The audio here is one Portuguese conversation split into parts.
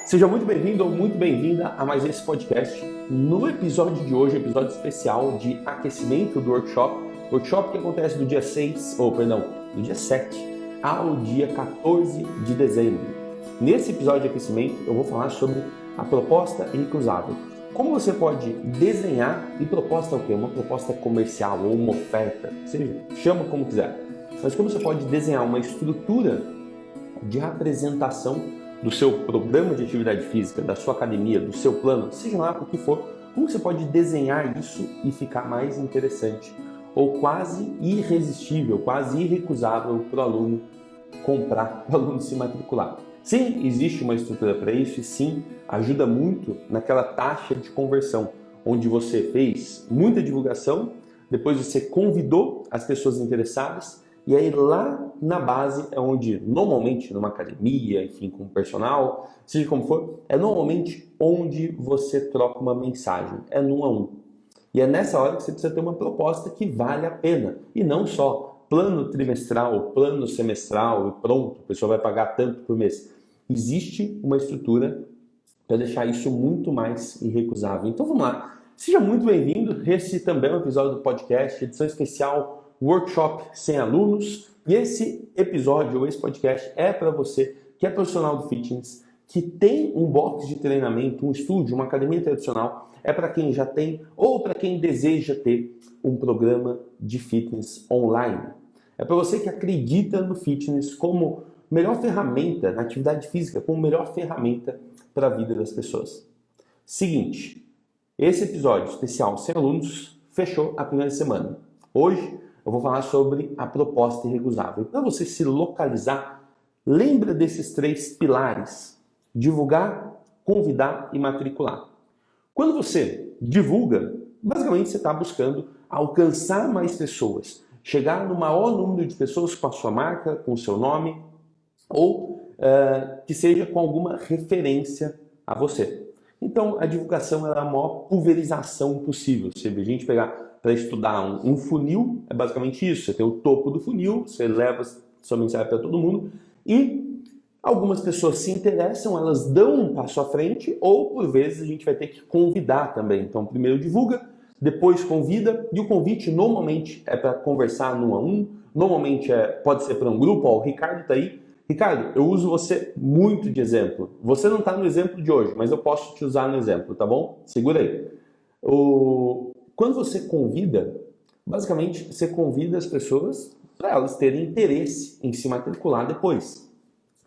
Seja muito bem-vindo ou muito bem-vinda a mais esse podcast. No episódio de hoje, episódio especial de aquecimento do workshop que acontece do dia 7 ao dia 14 de dezembro. Nesse episódio de aquecimento, eu vou falar sobre a proposta irrecusável. Como você pode desenhar, e proposta é o quê? Uma proposta comercial ou uma oferta, seja, chama como quiser. Mas como você pode desenhar uma estrutura de apresentação do seu programa de atividade física, da sua academia, do seu plano, seja lá o que for, como você pode desenhar isso e ficar mais interessante ou quase irresistível, quase irrecusável para o aluno comprar, para o aluno se matricular. Sim, existe uma estrutura para isso e sim, ajuda muito naquela taxa de conversão, onde você fez muita divulgação, depois você convidou as pessoas interessadas e aí lá na base é onde, normalmente numa academia, enfim, com personal, seja como for, é normalmente onde você troca uma mensagem, é no 1 a 1. E é nessa hora que você precisa ter uma proposta que vale a pena, e não só plano trimestral, plano semestral e pronto, a pessoa vai pagar tanto por mês. Existe uma estrutura para deixar isso muito mais irrecusável. Então vamos lá, seja muito bem-vindo, esse também é um episódio do podcast, edição especial Workshop sem alunos, e esse episódio ou esse podcast é para você que é profissional do fitness, que tem um box de treinamento, um estúdio, uma academia tradicional, é para quem já tem ou para quem deseja ter um programa de fitness online. É para você que acredita no fitness como melhor ferramenta na atividade física, como melhor ferramenta para a vida das pessoas. Seguinte, esse episódio especial sem alunos fechou a primeira semana. Hoje eu vou falar sobre a proposta irrecusável. Para você se localizar, lembra desses 3 pilares: divulgar, convidar e matricular. Quando você divulga, basicamente você está buscando alcançar mais pessoas, chegar no maior número de pessoas com a sua marca, com o seu nome, ou que seja com alguma referência a você. Então, a divulgação é a maior pulverização possível. Se a gente pegar para estudar um funil, é basicamente isso. Você tem o topo do funil, você leva sua mensagem para todo mundo e algumas pessoas se interessam, elas dão um passo à frente ou, por vezes, a gente vai ter que convidar também. Então, primeiro divulga, depois convida e o convite normalmente é para conversar no 1 a 1, normalmente pode ser para um grupo. Ó, o Ricardo está aí. Ricardo, eu uso você muito de exemplo. Você não está no exemplo de hoje, mas eu posso te usar no exemplo, tá bom? Segura aí. Quando você convida, basicamente você convida as pessoas para elas terem interesse em se matricular depois.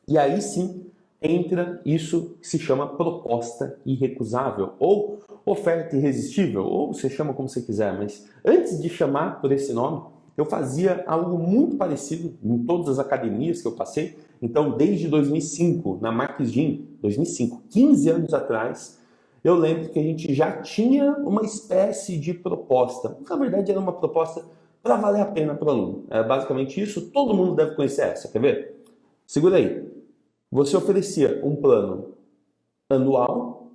E aí sim entra isso que se chama proposta irrecusável, ou oferta irresistível, ou você chama como você quiser, mas antes de chamar por esse nome, eu fazia algo muito parecido em todas as academias que eu passei. Então, desde 2005, na Marques Gym, 2005, 15 anos atrás, eu lembro que a gente já tinha uma espécie de proposta. Na verdade, era uma proposta para valer a pena para o aluno. É basicamente isso, todo mundo deve conhecer essa, quer ver? Segura aí. Você oferecia um plano anual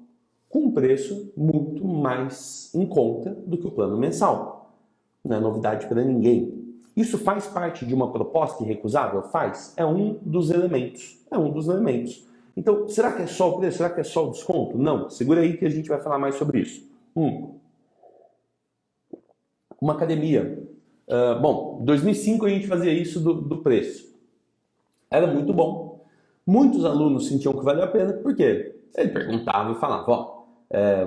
com um preço muito mais em conta do que o plano mensal. Não é novidade para ninguém. Isso faz parte de uma proposta irrecusável? Faz. É um dos elementos. Então, será que é só o preço? Será que é só o desconto? Não. Segura aí que a gente vai falar mais sobre isso. Uma academia. Em 2005 a gente fazia isso do preço. Era muito bom. Muitos alunos sentiam que valia a pena, porque ele perguntava e falava,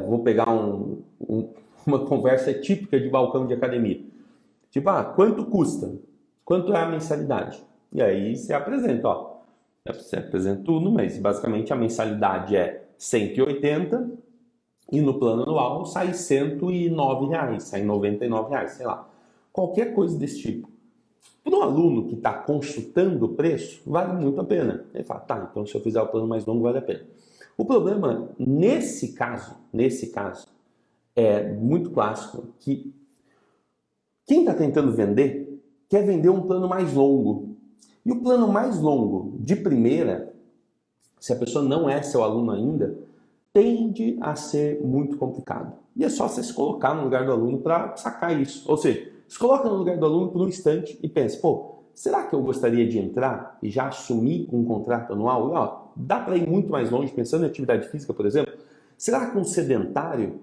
vou pegar uma conversa típica de balcão de academia. Tipo, quanto custa? Quanto é a mensalidade? E aí você apresenta, você apresenta tudo, mas basicamente a mensalidade é 180 e no plano anual sai R$109, sai R$99, sei lá. Qualquer coisa desse tipo. Para um aluno que está consultando o preço, vale muito a pena. Ele fala, então se eu fizer o plano mais longo, vale a pena. O problema, nesse caso, é muito clássico que quem está tentando vender, quer vender um plano mais longo. E o plano mais longo, de primeira, se a pessoa não é seu aluno ainda, tende a ser muito complicado. E é só você se colocar no lugar do aluno para sacar isso. Ou seja, se coloca no lugar do aluno por um instante e pensa, será que eu gostaria de entrar e já assumir um contrato anual? dá para ir muito mais longe, pensando em atividade física, por exemplo. Será que um sedentário,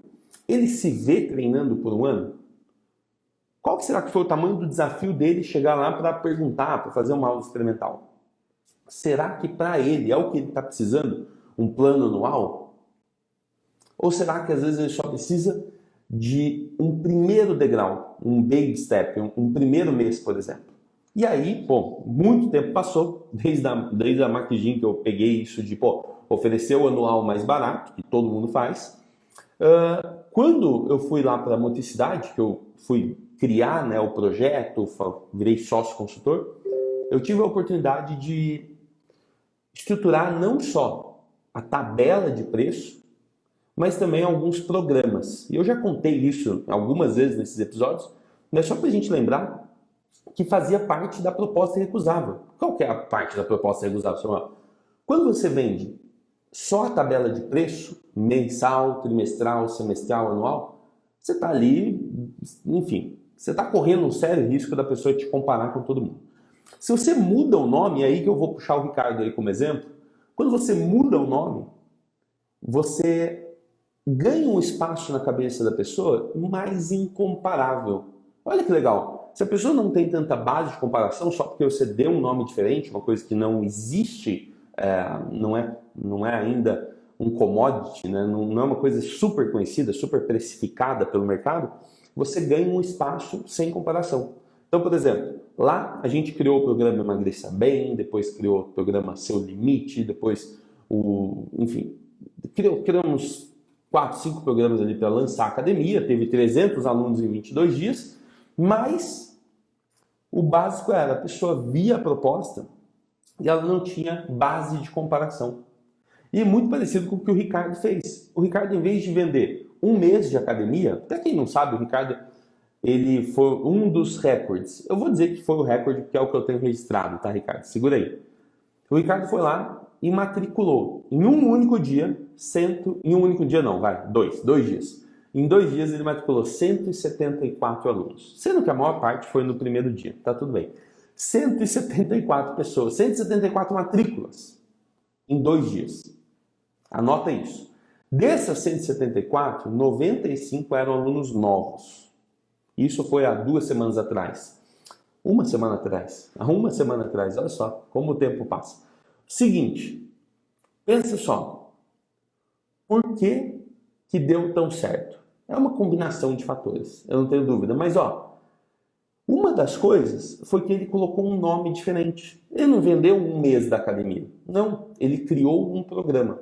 ele se vê treinando por um ano? Qual que será que foi o tamanho do desafio dele chegar lá para perguntar, para fazer uma aula experimental? Será que para ele é o que ele está precisando? Um plano anual? Ou será que às vezes ele só precisa de um primeiro degrau, um baby step, um primeiro mês, por exemplo? E aí, muito tempo passou, desde a Maquigin que eu peguei isso de, oferecer o anual mais barato, que todo mundo faz. Quando eu fui lá para a Motricidade, que eu fui criar, né, o projeto, virei sócio consultor, eu tive a oportunidade de estruturar não só a tabela de preço, mas também alguns programas. E eu já contei isso algumas vezes nesses episódios, mas só para a gente lembrar que fazia parte da proposta irrecusável. Qual que é a parte da proposta irrecusável? Quando você vende só a tabela de preço, mensal, trimestral, semestral, anual, você está ali, enfim, você está correndo um sério risco da pessoa te comparar com todo mundo. Se você muda o nome, aí que eu vou puxar o Ricardo aí como exemplo, quando você muda o nome, você ganha um espaço na cabeça da pessoa mais incomparável. Olha que legal. Se a pessoa não tem tanta base de comparação, só porque você deu um nome diferente, uma coisa que não existe, não é ainda um commodity, né? Não é uma coisa super conhecida, super precificada pelo mercado, você ganha um espaço sem comparação. Então, por exemplo, lá a gente criou o programa Emagreça Bem, depois criou o programa Seu Limite, depois criamos 4, 5 programas ali para lançar a academia, teve 300 alunos em 22 dias, mas o básico era, a pessoa via a proposta e ela não tinha base de comparação. E é muito parecido com o que o Ricardo fez. O Ricardo, em vez de vender um mês de academia, até quem não sabe, o Ricardo, ele foi um dos recordes. Eu vou dizer que foi o recorde, porque é o que eu tenho registrado, tá, Ricardo? Segura aí. O Ricardo foi lá e matriculou em um único dia, dois dias. Em 2 dias ele matriculou 174 alunos, sendo que a maior parte foi no primeiro dia, tá tudo bem. 174 pessoas, 174 matrículas em 2 dias. Anota isso. Dessas 174, 95 eram alunos novos. Isso foi há 2 semanas atrás. Há uma semana atrás, olha só como o tempo passa. Seguinte, pensa só, por que deu tão certo? É uma combinação de fatores, eu não tenho dúvida, mas uma das coisas foi que ele colocou um nome diferente. Ele não vendeu um mês da academia, não, ele criou um programa.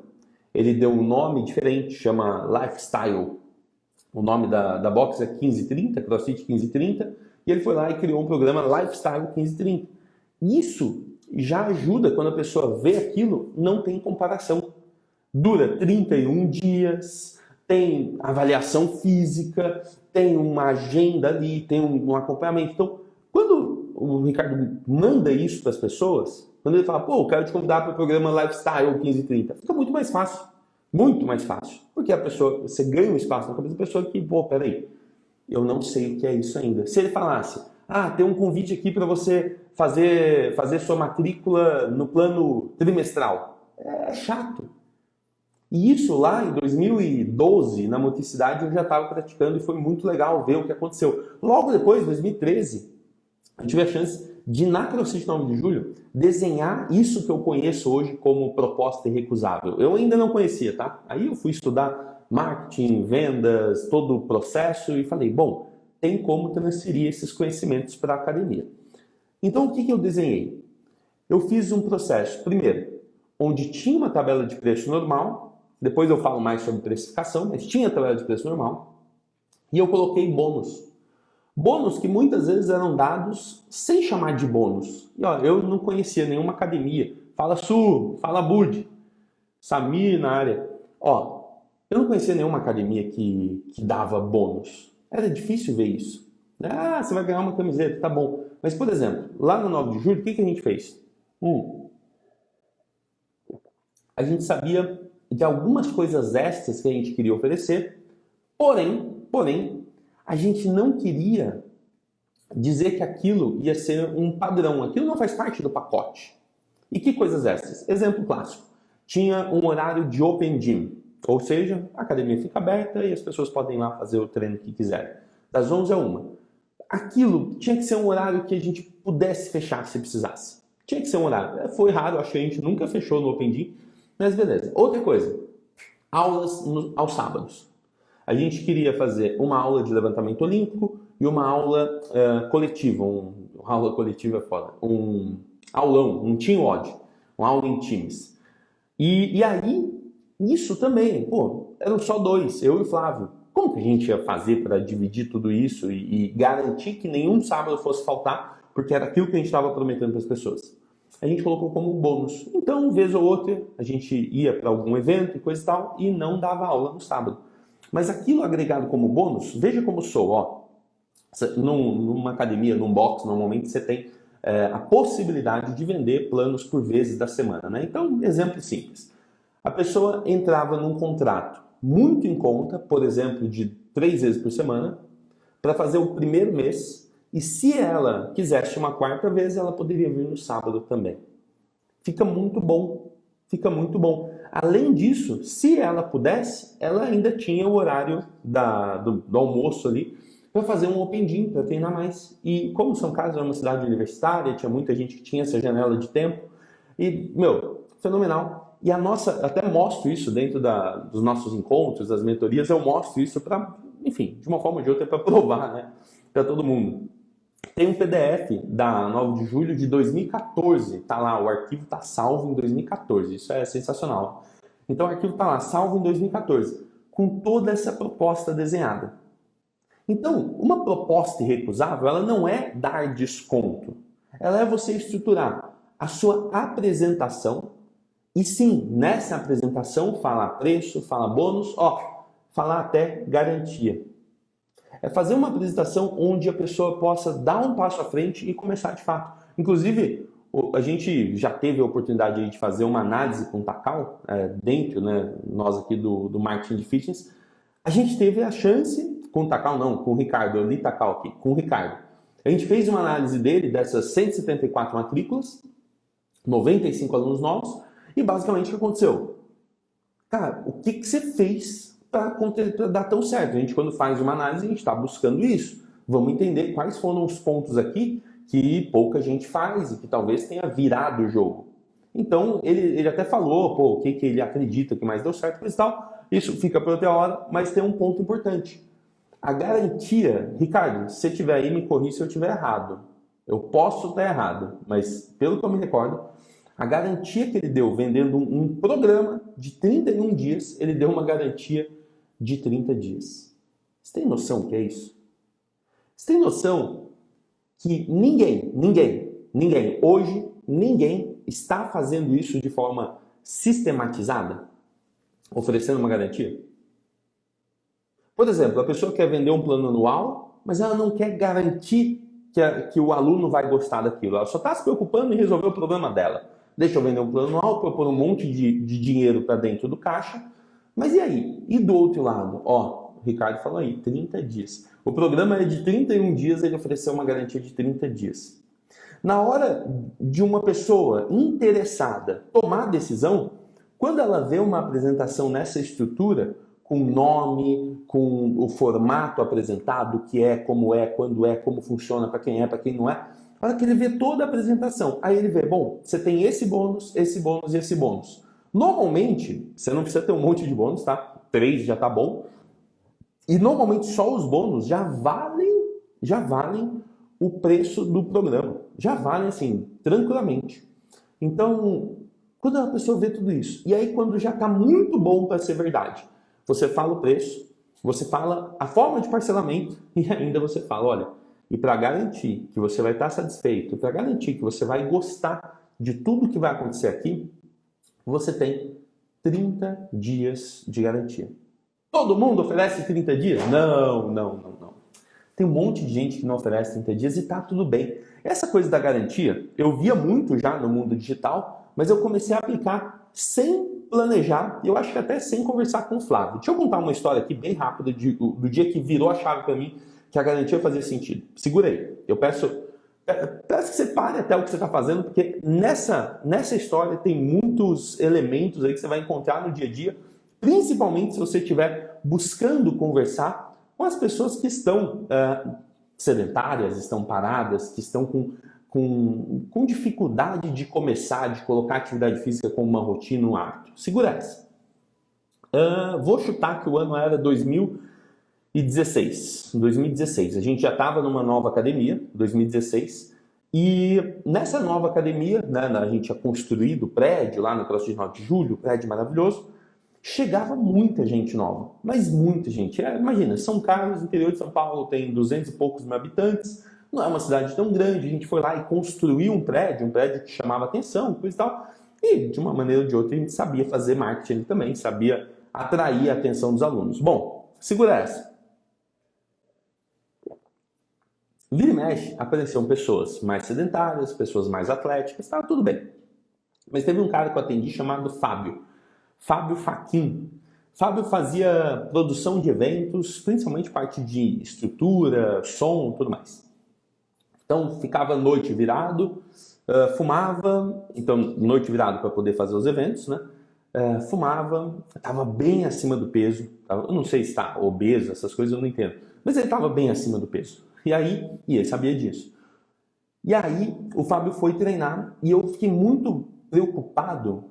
Ele deu um nome diferente, chama Lifestyle. O nome da box é 1530, CrossFit 1530, e ele foi lá e criou um programa Lifestyle 1530. Isso já ajuda, quando a pessoa vê aquilo, não tem comparação. Dura 31 dias, tem avaliação física, tem uma agenda ali, tem um acompanhamento. Então, quando o Ricardo manda isso para as pessoas, quando ele fala, eu quero te convidar para o programa Lifestyle 1530, fica muito mais fácil. Muito mais fácil. Porque a pessoa, você ganha um espaço na cabeça da pessoa que, peraí, eu não sei o que é isso ainda. Se ele falasse, tem um convite aqui para você fazer sua matrícula no plano trimestral. É chato. E isso lá em 2012, na Motricidade, eu já estava praticando e foi muito legal ver o que aconteceu. Logo depois, em 2013, eu tive a chance de, na CrossFit 9 de julho, desenhar isso que eu conheço hoje como proposta irrecusável. Eu ainda não conhecia, tá? Aí eu fui estudar marketing, vendas, todo o processo e falei, tem como transferir esses conhecimentos para a academia. Então, o que eu desenhei? Eu fiz um processo, primeiro, onde tinha uma tabela de preço normal, depois eu falo mais sobre precificação, mas tinha tabela de preço normal, e eu coloquei bônus. Bônus que muitas vezes eram dados sem chamar de bônus. E eu não conhecia nenhuma academia. Fala Su, fala Bud, Samir na área. Eu não conhecia nenhuma academia que dava bônus. Era difícil ver isso. Você vai ganhar uma camiseta, tá bom. Mas, por exemplo, lá no 9 de julho, o que a gente fez? A gente sabia de algumas coisas extras que a gente queria oferecer, porém, a gente não queria dizer que aquilo ia ser um padrão. Aquilo não faz parte do pacote. E que coisas essas? Exemplo clássico. tinha um horário de open gym, ou seja, a academia fica aberta e as pessoas podem ir lá fazer o treino que quiserem, das 11 a 1. Aquilo tinha que ser um horário que a gente pudesse fechar se precisasse. Tinha que ser um horário. Foi raro, acho que a gente nunca fechou no open gym, mas beleza. Outra coisa, aulas aos sábados. A gente queria fazer uma aula de levantamento olímpico e uma aula coletiva, uma aula coletiva é foda, um aulão, um team WOD, uma aula em times. E aí, isso também, eram só 2, eu e o Flávio. Como que a gente ia fazer para dividir tudo isso e garantir que nenhum sábado fosse faltar, porque era aquilo que a gente estava prometendo para as pessoas? A gente colocou como bônus. Então, vez ou outra, a gente ia para algum evento e coisa e tal, e não dava aula no sábado. Mas aquilo agregado como bônus, veja como sou, numa academia, num box, normalmente você tem a possibilidade de vender planos por vezes da semana, né? Então, exemplo simples. A pessoa entrava num contrato muito em conta, por exemplo, de 3 vezes por semana, para fazer o primeiro mês, e se ela quisesse uma 4ª vez, ela poderia vir no sábado também. Fica muito bom, fica muito bom. Além disso, se ela pudesse, ela ainda tinha o horário do almoço ali para fazer um open gym, para treinar mais. E como São Carlos é uma cidade universitária, tinha muita gente que tinha essa janela de tempo. E, fenomenal. E até mostro isso dentro dos nossos encontros, das mentorias, eu mostro isso para, enfim, de uma forma ou de outra, para provar, né, para todo mundo. Tem um PDF da 9 de julho de 2014, tá lá, o arquivo tá salvo em 2014, isso é sensacional. Então o arquivo tá lá, salvo em 2014, com toda essa proposta desenhada. Então, uma proposta irrecusável, ela não é dar desconto, ela é você estruturar a sua apresentação. E sim, nessa apresentação, falar preço, falar bônus, falar até garantia. É fazer uma apresentação onde a pessoa possa dar um passo à frente e começar de fato. Inclusive, a gente já teve a oportunidade de fazer uma análise com o Takao, dentro, né, nós aqui do Marketing de Fitness. A gente teve a chance, com o Takao não, com o Ricardo, eu li Takao aqui, com o Ricardo. A gente fez uma análise dele, dessas 174 matrículas, 95 alunos novos, e basicamente o que aconteceu? Cara, o que você fez para dar tão certo? A gente, quando faz uma análise, a gente está buscando isso. Vamos entender quais foram os pontos aqui que pouca gente faz e que talvez tenha virado o jogo. Então, ele até falou, o que ele acredita que mais deu certo e tal. Isso fica para outra hora, mas tem um ponto importante. A garantia, Ricardo, se você estiver aí, me corrija se eu estiver errado. Eu posso estar errado, mas pelo que eu me recordo, a garantia que ele deu vendendo um programa de 31 dias, ele deu uma garantia de 30 dias. Você tem noção do que é isso? Você tem noção que hoje, ninguém está fazendo isso de forma sistematizada? Oferecendo uma garantia? Por exemplo, a pessoa quer vender um plano anual, mas ela não quer garantir que o aluno vai gostar daquilo. Ela só está se preocupando em resolver o problema dela. Deixa eu vender um plano anual, propor um monte de dinheiro para dentro do caixa. Mas e aí? E do outro lado? O Ricardo falou aí, 30 dias. O programa é de 31 dias, ele ofereceu uma garantia de 30 dias. Na hora de uma pessoa interessada tomar a decisão, quando ela vê uma apresentação nessa estrutura, com nome, com o formato apresentado, o que é, como é, quando é, como funciona, para quem não é, a hora que ele vê toda a apresentação, aí ele vê, você tem esse bônus e esse bônus. Normalmente, você não precisa ter um monte de bônus, tá? 3 já tá bom. E normalmente só os bônus já valem o preço do programa. Já valem, assim, tranquilamente. Então, quando a pessoa vê tudo isso, e aí quando já tá muito bom para ser verdade, você fala o preço, você fala a forma de parcelamento e ainda você fala, olha, e para garantir que você vai estar satisfeito, para garantir que você vai gostar de tudo que vai acontecer aqui, você tem 30 dias de garantia. Todo mundo oferece 30 dias? Não. Tem um monte de gente que não oferece 30 dias e tá tudo bem. Essa coisa da garantia, eu via muito já no mundo digital, mas eu comecei a aplicar sem planejar, e eu acho que até sem conversar com o Flávio. Deixa eu contar uma história aqui bem rápida do dia que virou a chave para mim, que a garantia fazia sentido. Segura aí. Eu peço Peço que você pare até o que você está fazendo, porque nessa história tem muitos elementos aí que você vai encontrar no dia a dia, principalmente se você estiver buscando conversar com as pessoas que estão sedentárias, estão paradas, que estão com dificuldade de começar, de colocar a atividade física como uma rotina, um hábito. Segura essa. Vou chutar que o ano era 2016. 2016. A gente já estava numa nova academia, 2016, e nessa nova academia, né, a gente tinha construído o prédio lá no CrossFit 9 de Julho, prédio maravilhoso, chegava muita gente nova, mas muita gente. Imagina, São Carlos, interior de São Paulo, tem 200 e poucos mil habitantes, não é uma cidade tão grande, a gente foi lá e construiu um prédio que chamava atenção, coisa e tal, e de uma maneira ou de outra a gente sabia fazer marketing também, sabia atrair a atenção dos alunos. Bom, segura essa. Vira e mexe, apareceram pessoas mais sedentárias, pessoas mais atléticas, estava tudo bem. Mas teve um cara que eu atendi chamado Fábio Fachin. Fábio fazia produção de eventos, principalmente parte de estrutura, som, tudo mais. Então ficava noite virado, fumava, então noite virado para poder fazer os eventos, né? Fumava, estava bem acima do peso, eu não sei se está obeso, essas coisas eu não entendo, mas ele estava bem acima do peso. E ele sabia disso. E aí o Fábio foi treinar e eu fiquei muito preocupado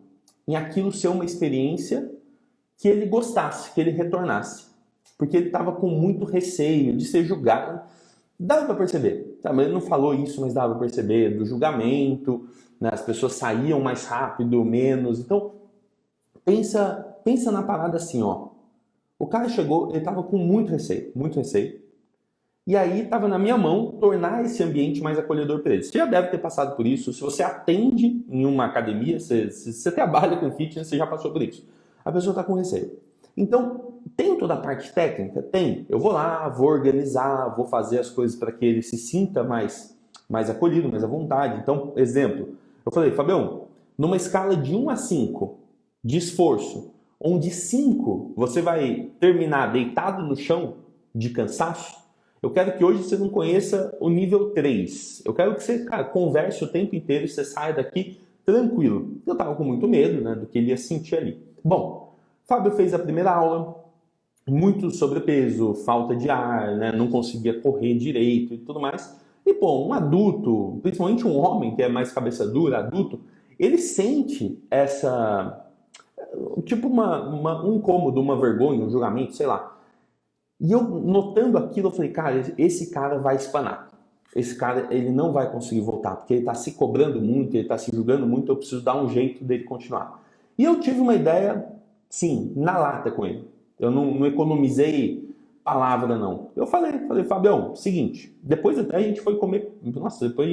em aquilo ser uma experiência que ele gostasse, que ele retornasse. Porque ele estava com muito receio de ser julgado. Dava para perceber, tá? Ele não falou isso, mas dava para perceber do julgamento, né? As pessoas saíam mais rápido, menos. Então, pensa na parada assim, ó. O cara chegou, ele estava com muito receio, muito receio. E aí estava na minha mão tornar esse ambiente mais acolhedor para eles. Você já deve ter passado por isso. Se você atende em uma academia, se você trabalha com fitness, você já passou por isso. A pessoa está com receio. Então, tem toda a parte técnica? Tem. Eu vou lá, vou organizar, vou fazer as coisas para que ele se sinta mais acolhido, mais à vontade. Então, exemplo, eu falei, Fabião, numa escala de 1 a 5 de esforço, onde 5 você vai terminar deitado no chão de cansaço, eu quero que hoje você não conheça o nível 3. Eu quero que você, cara, converse o tempo inteiro e você saia daqui tranquilo. Eu estava com muito medo, né, do que ele ia sentir ali. Bom, Fábio fez a primeira aula, muito sobrepeso, falta de ar, né, não conseguia correr direito e tudo mais. E, pô, um adulto, principalmente um homem que é mais cabeça dura, adulto, ele sente tipo um incômodo, uma vergonha, um julgamento, sei lá. E eu, notando aquilo, eu falei, cara, esse cara vai espanar. Esse cara, ele não vai conseguir voltar, porque ele está se cobrando muito, ele está se julgando muito, eu preciso dar um jeito dele continuar. E eu tive uma ideia, sim, na lata com ele. Eu não economizei palavra, não. Eu falei, Fabião, seguinte, depois até a gente foi comer, nossa, depois a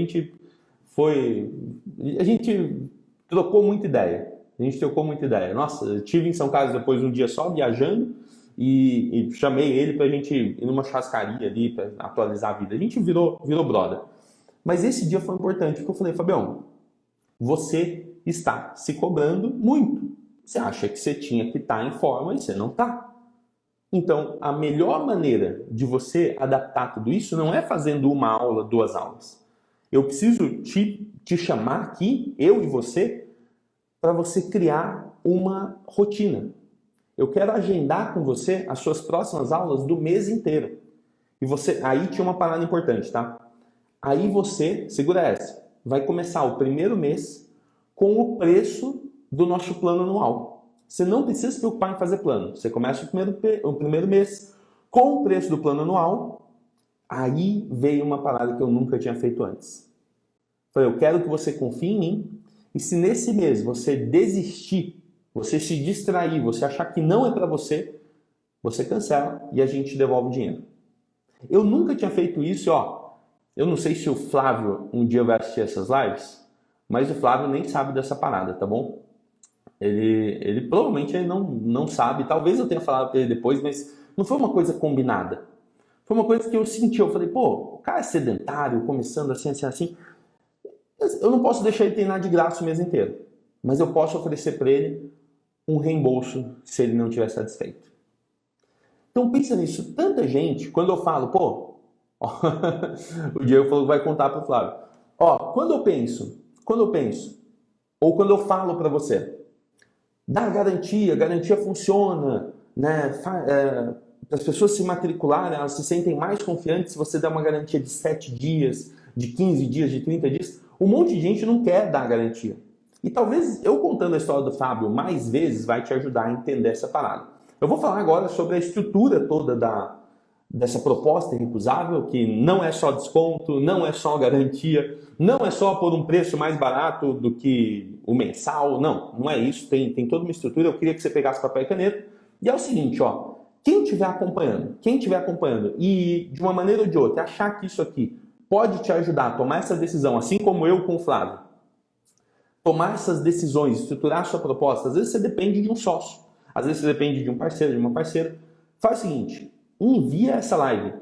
gente trocou muita ideia. Nossa, eu estive em São Carlos depois um dia só, viajando, e chamei ele pra gente ir numa churrascaria ali, pra atualizar a vida. A gente virou brother. Mas esse dia foi importante, porque eu falei, Fabião, você está se cobrando muito. Você acha que você tinha que estar em forma e você não está. Então, a melhor maneira de você adaptar tudo isso não é fazendo uma aula, 2 aulas. Eu preciso te chamar aqui, eu e você, para você criar uma rotina. Eu quero agendar com você as suas próximas aulas do mês inteiro. E aí tinha uma parada importante, tá? Aí você, segura essa, vai começar o primeiro mês com o preço do nosso plano anual. Você não precisa se preocupar em fazer plano. Você começa o primeiro mês com o preço do plano anual. Aí veio uma parada que eu nunca tinha feito antes. Falei, eu quero que você confie em mim. E se nesse mês você desistir, você se distrair, você achar que não é para você cancela e a gente devolve o dinheiro. Eu nunca tinha feito isso, ó. Eu não sei se o Flávio um dia vai assistir essas lives, mas o Flávio nem sabe dessa parada, tá bom? Ele provavelmente ele não sabe, talvez eu tenha falado para ele depois, mas não foi uma coisa combinada. Foi uma coisa que eu senti, eu falei, pô, o cara é sedentário, começando assim. Eu não posso deixar ele treinar de graça o mês inteiro, mas eu posso oferecer para ele um reembolso se ele não estiver satisfeito. Então pensa nisso, tanta gente, quando eu falo, pô, ó, o Diego falou que vai contar para o Flávio. Ó, quando eu penso, ou quando eu falo para você, dá garantia funciona, né? Para as pessoas se matricularem, elas se sentem mais confiantes se você der uma garantia de 7 dias, de 15 dias, de 30 dias. Um monte de gente não quer dar garantia. E talvez eu contando a história do Fábio mais vezes vai te ajudar a entender essa parada. Eu vou falar agora sobre a estrutura toda dessa proposta irrecusável, que não é só desconto, não é só garantia, não é só por um preço mais barato do que o mensal, não é isso, tem toda uma estrutura. Eu queria que você pegasse papel e caneta. E é o seguinte, ó, quem estiver acompanhando e de uma maneira ou de outra achar que isso aqui pode te ajudar a tomar essa decisão, assim como eu com o Flávio, tomar essas decisões, estruturar a sua proposta, às vezes você depende de um sócio, às vezes você depende de um parceiro, de uma parceira. Faz o seguinte, envia essa live.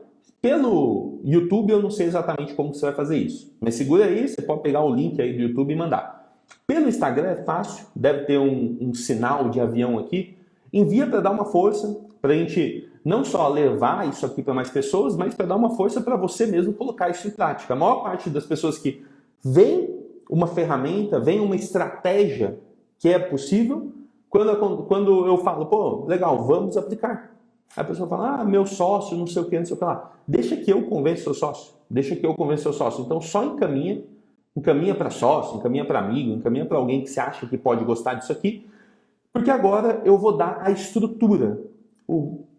Pelo YouTube eu não sei exatamente como você vai fazer isso, mas segura aí, você pode pegar o link aí do YouTube e mandar. Pelo Instagram é fácil, deve ter um sinal de avião aqui. Envia para dar uma força, para a gente não só levar isso aqui para mais pessoas, mas para dar uma força para você mesmo colocar isso em prática. A maior parte das pessoas que vem uma ferramenta, vem uma estratégia que é possível, quando eu falo, pô, legal, vamos aplicar. Aí a pessoa fala, meu sócio, não sei o que lá. Deixa que eu convença seu sócio. Então só encaminha para sócio, encaminha para amigo, encaminha para alguém que você acha que pode gostar disso aqui, porque agora eu vou dar a estrutura,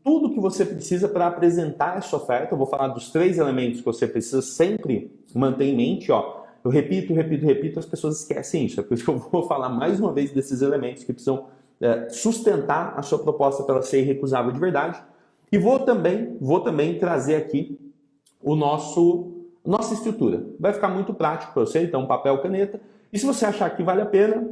tudo que você precisa para apresentar essa oferta. Eu vou falar dos 3 elementos que você precisa sempre manter em mente, ó. Eu repito, as pessoas esquecem isso. É por isso que eu vou falar mais uma vez desses elementos que precisam sustentar a sua proposta para ela ser irrecusável de verdade. E vou também trazer aqui nossa estrutura. Vai ficar muito prático para você, então papel, caneta. E se você achar que vale a pena,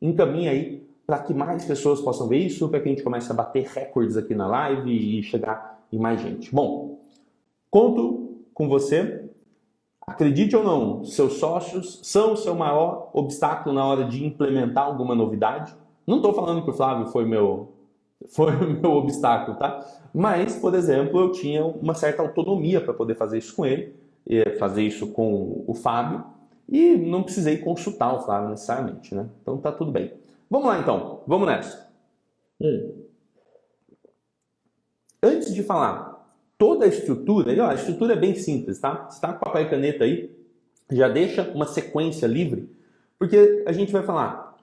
encaminha aí para que mais pessoas possam ver isso, para que a gente comece a bater recordes aqui na live e chegar em mais gente. Bom, conto com você. Acredite ou não, seus sócios são o seu maior obstáculo na hora de implementar alguma novidade. Não estou falando que o Flávio foi o meu obstáculo, tá? Mas, por exemplo, eu tinha uma certa autonomia para poder fazer isso com ele, fazer isso com o Fábio, e não precisei consultar o Flávio necessariamente, né? Então tá tudo bem. Vamos lá então, vamos nessa. Antes de falar toda a estrutura, a estrutura é bem simples, tá? Você está com papel e caneta aí, já deixa uma sequência livre, porque a gente vai falar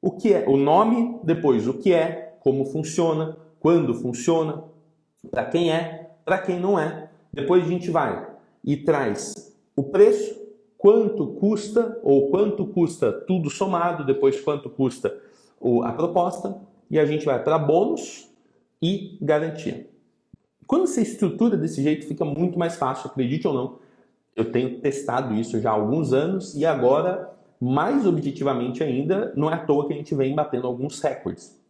o que é, o nome, depois o que é, como funciona, quando funciona, para quem não é. Depois a gente vai e traz o preço, quanto custa tudo somado, depois quanto custa a proposta, e a gente vai para bônus e garantia. Quando você estrutura desse jeito, fica muito mais fácil, acredite ou não. Eu tenho testado isso já há alguns anos e agora, mais objetivamente ainda, não é à toa que a gente vem batendo alguns recordes.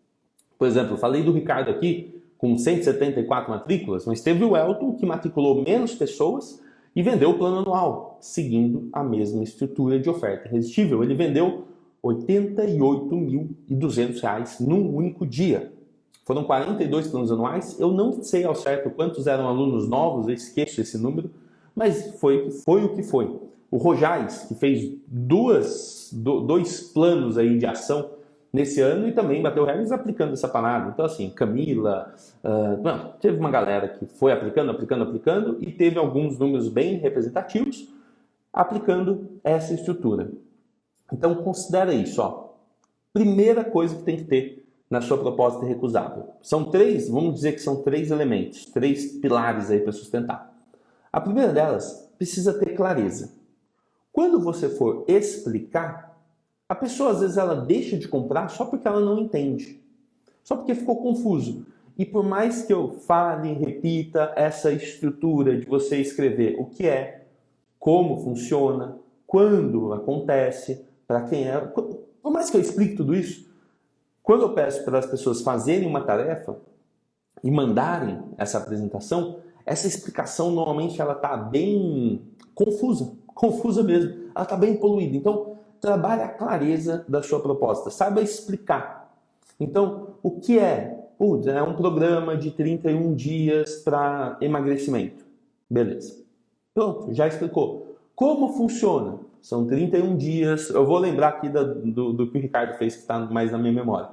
Por exemplo, eu falei do Ricardo aqui, com 174 matrículas, mas teve o Elton, que matriculou menos pessoas e vendeu o plano anual, seguindo a mesma estrutura de oferta irresistível. Ele vendeu R$ 88.200 num único dia. Foram 42 planos anuais. Eu não sei ao certo quantos eram alunos novos, eu esqueço esse número, mas foi o que foi. O Rojais, que fez dois planos aí de ação nesse ano e também bateu recordes aplicando essa parada. Então, assim, Camila, teve uma galera que foi aplicando e teve alguns números bem representativos aplicando essa estrutura. Então, considera isso, ó. Primeira coisa que tem que ter na sua proposta irrecusável. São 3, vamos dizer que são 3 elementos, 3 pilares aí para sustentar. A primeira delas precisa ter clareza. Quando você for explicar, a pessoa às vezes ela deixa de comprar só porque ela não entende, só porque ficou confuso. E por mais que eu fale e repita essa estrutura de você escrever o que é, como funciona, quando acontece, para quem é, por mais que eu explique tudo isso, quando eu peço para as pessoas fazerem uma tarefa e mandarem essa apresentação, essa explicação normalmente ela está bem confusa mesmo, ela está bem poluída. Então, trabalhe a clareza da sua proposta, saiba explicar. Então, o que é? É um programa de 31 dias para emagrecimento. Beleza. Pronto, já explicou. Como funciona? São 31 dias. Eu vou lembrar aqui do que o Ricardo fez, que está mais na minha memória.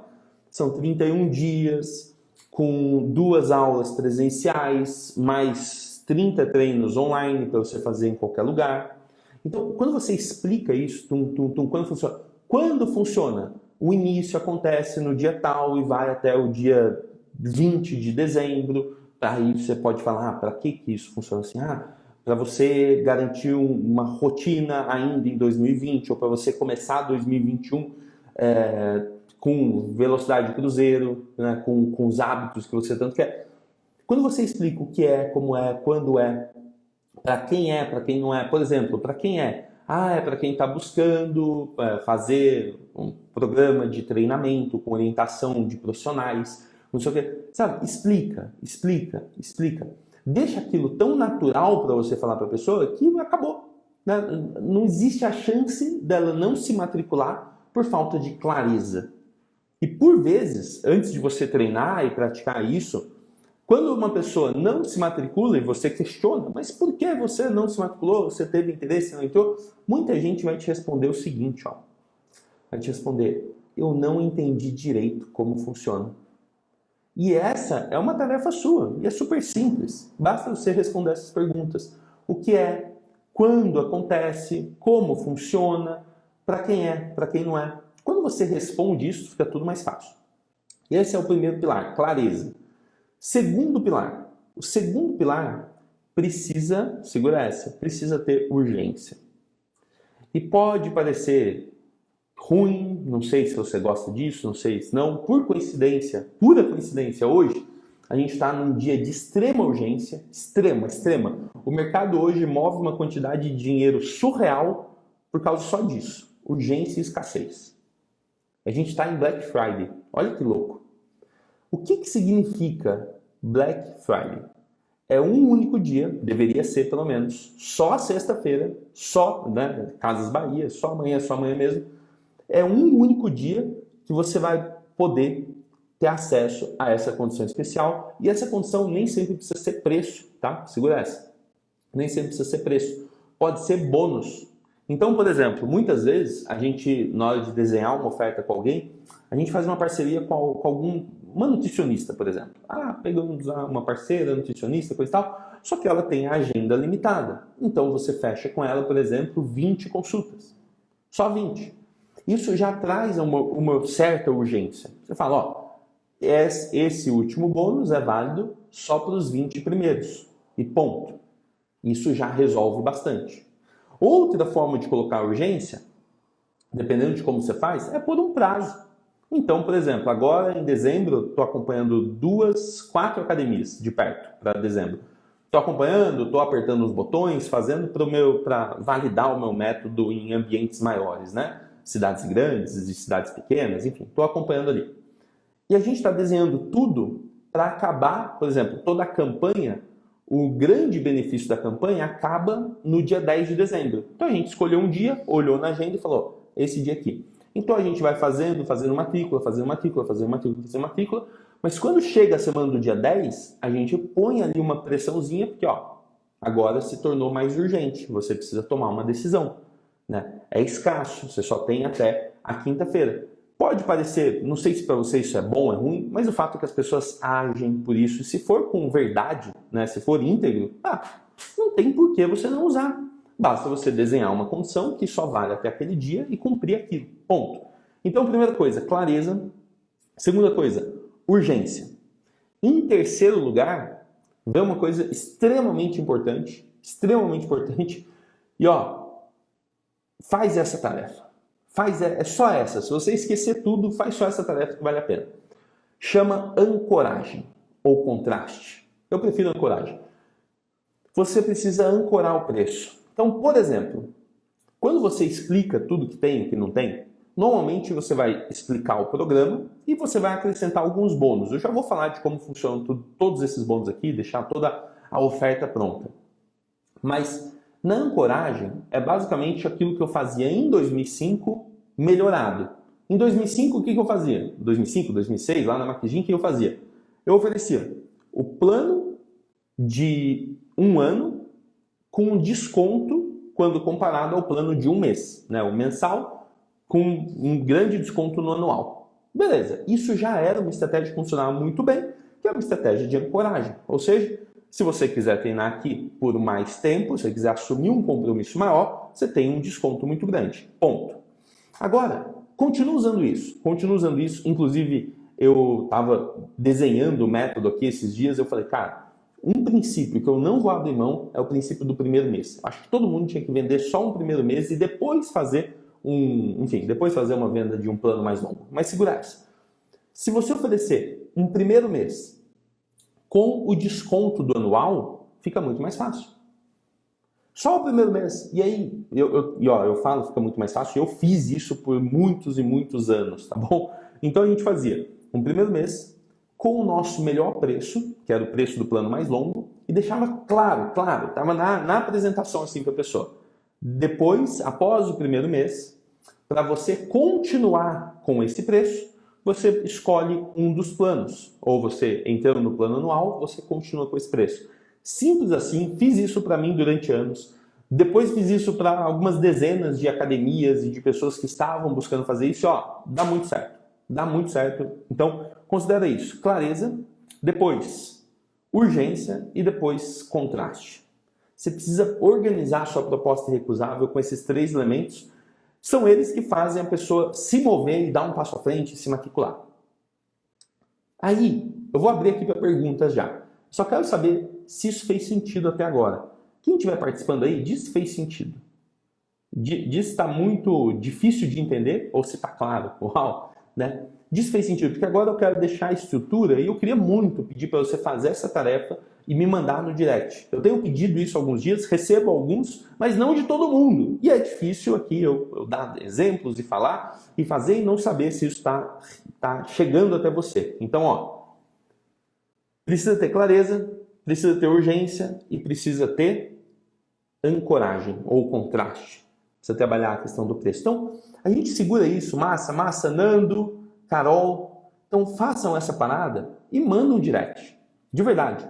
São 31 dias com 2 aulas presenciais, mais 30 treinos online para você fazer em qualquer lugar. Então, quando você explica isso, quando funciona? Quando funciona? O início acontece no dia tal e vai até o dia 20 de dezembro. Aí você pode falar, para que isso funciona assim? Para você garantir uma rotina ainda em 2020, ou para você começar 2021 com velocidade de cruzeiro, né, com os hábitos que você tanto quer. Quando você explica o que é, como é, quando é, para quem não é, por exemplo, para quem é? É para quem está buscando fazer um programa de treinamento com orientação de profissionais, não sei o quê. Sabe, explica. Deixa aquilo tão natural para você falar para a pessoa que acabou. Né? Não existe a chance dela não se matricular por falta de clareza. E por vezes, antes de você treinar e praticar isso, quando uma pessoa não se matricula e você questiona, mas por que você não se matriculou? Você teve interesse, não entrou? Muita gente vai te responder o seguinte, vai te responder, eu não entendi direito como funciona. E essa é uma tarefa sua, e é super simples. Basta você responder essas perguntas. O que é? Quando acontece? Como funciona? Para quem é? Para quem não é? Quando você responde isso, fica tudo mais fácil. Esse é o primeiro pilar, clareza. Segundo pilar. O segundo pilar precisa, segura essa, precisa ter urgência. E pode parecer ruim, não sei se você gosta disso, não sei se não, por coincidência, pura coincidência, hoje a gente está num dia de extrema urgência, extrema. O mercado hoje move uma quantidade de dinheiro surreal por causa só disso, urgência e escassez. A gente está em Black Friday, olha que louco. O que significa Black Friday? É um único dia, deveria ser pelo menos, só a sexta-feira, só, né, Casas Bahia, só amanhã mesmo. É um único dia que você vai poder ter acesso a essa condição especial. E essa condição nem sempre precisa ser preço, tá? Segura essa. Nem sempre precisa ser preço. Pode ser bônus. Então, por exemplo, muitas vezes a gente, na hora de desenhar uma oferta com alguém, a gente faz uma parceria com uma nutricionista, por exemplo. Pegamos uma parceira, nutricionista, coisa e tal, só que ela tem a agenda limitada. Então você fecha com ela, por exemplo, 20 consultas. Só 20. Isso já traz uma certa urgência. Você fala, esse último bônus é válido só para os 20 primeiros. E ponto. Isso já resolve bastante. Outra forma de colocar urgência, dependendo de como você faz, é por um prazo. Então, por exemplo, agora em dezembro, estou acompanhando 4 academias de perto para dezembro. Estou acompanhando, estou apertando os botões, fazendo para validar o meu método em ambientes maiores, né? Cidades grandes e cidades pequenas, enfim, estou acompanhando ali. E a gente está desenhando tudo para acabar, por exemplo, toda a campanha, o grande benefício da campanha acaba no dia 10 de dezembro. Então a gente escolheu um dia, olhou na agenda e falou, esse dia aqui. Então a gente vai fazendo matrícula, mas quando chega a semana do dia 10, a gente põe ali uma pressãozinha, porque agora se tornou mais urgente, você precisa tomar uma decisão. Né? É escasso, você só tem até a quinta-feira. Pode parecer, não sei se para você isso é bom ou é ruim, mas o fato é que as pessoas agem por isso. E se for com verdade, né, se for íntegro, não tem por que você não usar. Basta você desenhar uma condição que só vale até aquele dia e cumprir aquilo. Ponto. Então, primeira coisa, clareza. Segunda coisa, urgência. Em terceiro lugar, vem uma coisa extremamente importante. E faz essa tarefa. É só essa. Se você esquecer tudo, faz só essa tarefa que vale a pena. Chama ancoragem ou contraste. Eu prefiro ancoragem. Você precisa ancorar o preço. Então, por exemplo, quando você explica tudo que tem e que não tem, normalmente você vai explicar o programa e você vai acrescentar alguns bônus. Eu já vou falar de como funcionam todos esses bônus aqui, deixar toda a oferta pronta. Mas na ancoragem é basicamente aquilo que eu fazia em 2005 melhorado. Em 2005, o que eu fazia? 2005, 2006, lá na Maquigin, o que eu fazia? Eu oferecia o plano de um ano com um desconto quando comparado ao plano de um mês, né? O mensal com um grande desconto no anual. Beleza, isso já era uma estratégia que funcionava muito bem, que é uma estratégia de ancoragem. Ou seja, se você quiser treinar aqui por mais tempo, se você quiser assumir um compromisso maior, você tem um desconto muito grande. Ponto. Agora, continua usando isso. Inclusive, eu estava desenhando o método aqui esses dias, eu falei, cara, um princípio que eu não vou abrir mão é o princípio do primeiro mês. Acho que todo mundo tinha que vender só um primeiro mês e depois fazer uma venda de um plano mais longo. Mas segura essa. Se você oferecer um primeiro mês com o desconto do anual, fica muito mais fácil. Só o primeiro mês. E aí, eu falo fica muito mais fácil, eu fiz isso por muitos e muitos anos, tá bom? Então a gente fazia um primeiro mês com o nosso melhor preço, que era o preço do plano mais longo, e deixava claro, estava na apresentação assim para a pessoa. Depois, após o primeiro mês, para você continuar com esse preço, você escolhe um dos planos. Ou você, entrando no plano anual, você continua com esse preço. Simples assim, fiz isso para mim durante anos. Depois fiz isso para algumas dezenas de academias e de pessoas que estavam buscando fazer isso. Dá muito certo. Dá muito certo. Então, considera isso. Clareza, depois urgência e depois contraste. Você precisa organizar a sua proposta irrecusável com esses 3 elementos. São eles que fazem a pessoa se mover e dar um passo à frente e se matricular. Aí, eu vou abrir aqui para perguntas já. Só quero saber se isso fez sentido até agora. Quem estiver participando aí, diz se fez sentido. Diz se está muito difícil de entender ou se está claro. Uau! Né? Diz se fez sentido, porque agora eu quero deixar a estrutura e eu queria muito pedir para você fazer essa tarefa e me mandar no direct. Eu tenho pedido isso há alguns dias, recebo alguns, mas não de todo mundo. E é difícil aqui eu dar exemplos e falar e fazer e não saber se isso está chegando até você. Então, precisa ter clareza, precisa ter urgência e precisa ter ancoragem ou contraste. Precisa trabalhar a questão do preço. Então, a gente segura isso, Massa, Nando, Carol. Então, façam essa parada e mandam um direct. De verdade.